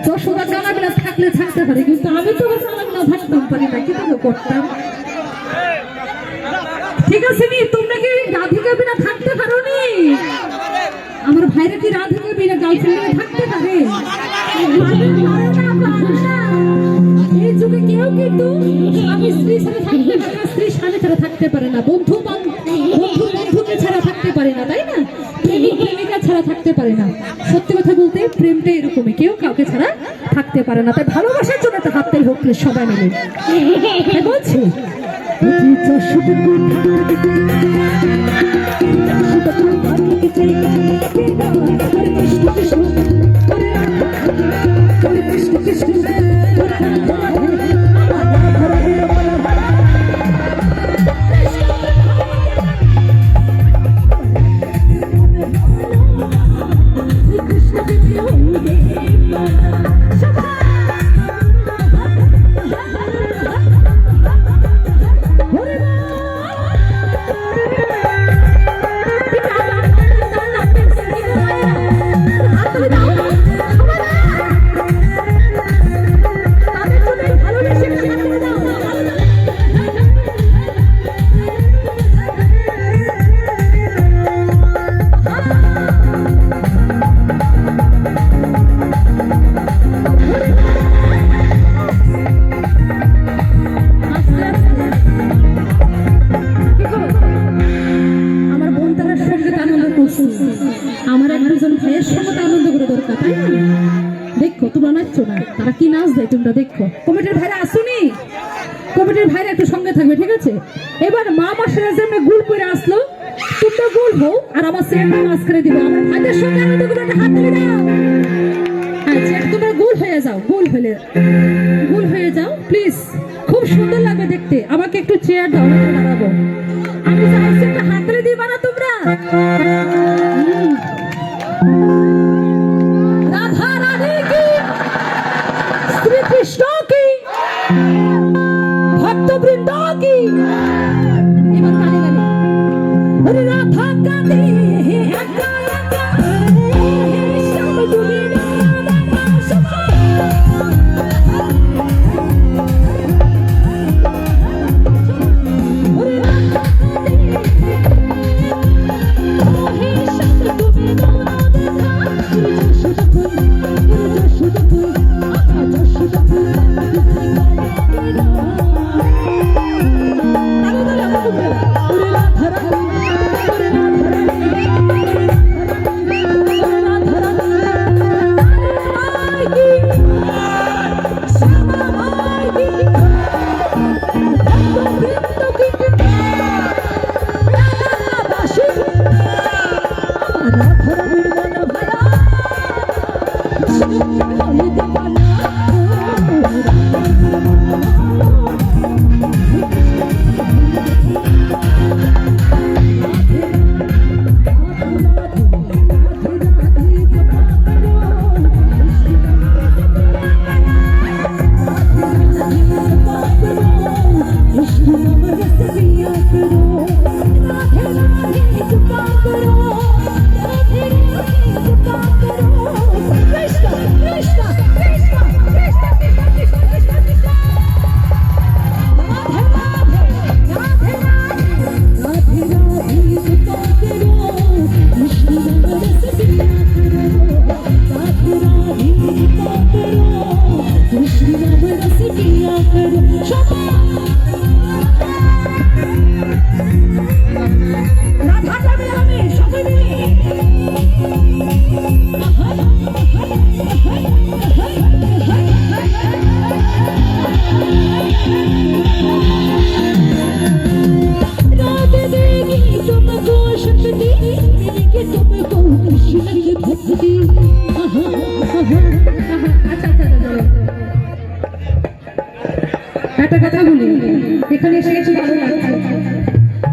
যশোদা কানাবিনা থাকলে থাকতে পারে, কিন্তু আমি তো কানাবিনা থাকতাম পারি না, কি তো করতাম। ঠিক আছে নি, তোমরা কি রাধিকা বিনা থাকতে পারো নি? আমার ভাইরা কি রাধিকা বিনা গার্লফ্রেন্ড থাকতে পারে? এই যুগে কেউ কিন্তু স্বামী স্ত্রী ছাড়া থাকতে পারে না, স্ত্রী স্বামী ছাড়া থাকতে পারে না, বন্ধু বন্ধুকে ছাড়া থাকতে পারে না, তাই না? প্রেমিক প্রেমিকা ছাড়া থাকতে পারে না। সত্যি কথা বলতে প্রেমটা এরকমই, কেউ কাউকে ছাড়া থাকতে পারে না। তাই ভালোবাসার জন্য তো হাততালি হোক সবাই মিলে, বলছি। আমার এক দুজন ভাইয়ের সঙ্গে আনন্দ করে দরকার, তাই না? দেখো তোমরা নাচছো না, তারা কি নাচ দেয় তোমরা দেখো। কমিটির ভাইরা আসুনি, কমিটির ভাইরা একটু সঙ্গে থাকবে, ঠিক আছে? এবার মা মাসেরা যে গুল করে আসলো, তোমরা গুল হও আর আমার চেয়ারটা নাচ করে দিবে। আমার ভাইদের সঙ্গে আনন্দ করে একটা হাত তুলে দাও। আচ্ছা তোমরা গুল হয়ে যাও, গুল হয়ে যাও প্লিজ, খুব সুন্দর লাগবে দেখতে। আমাকে একটু চেয়ার দাও, আমি দাঁড়াবো। আমি চাইছি একটা হাত তুলে দিবা না তোমরা? রাধা রানী কি, শ্রী কৃষ্ণ কি, ভক্তবৃন্দ কি। এবার গানে গানে ওরে রাধা গানে একা একা সব ডুবে রাধা সখা। ওরে রাধা একটা কথা বলি, এখানে এসে গেছি ভালো লাগছে।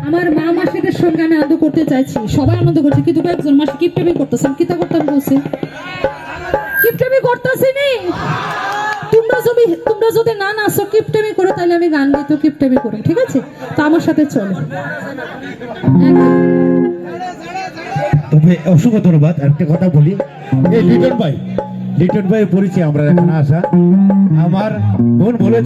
আমার মা মাসিদের সঙ্গে আমি আনন্দ করতে চাইছি, সবাই আনন্দ করছে, কিন্তু একজন মাসি কিপটেমি করতেছেন। কিতা করতাম বলছে, কিপটেমি করতেছি নি। তোমরা যদি না নাচো, কিপটেমি করো, তাহলে আমি গান গাই, তো কিপটেমি করো, ঠিক আছে? তো আমার সাথে চলো। তবে অসংখ্য ধন্যবাদ। একটা কথা বলি, এই লিটন ভাই লিটন ভাই পরিচয় আমরা এখানে আসা আমার বোন বলেছে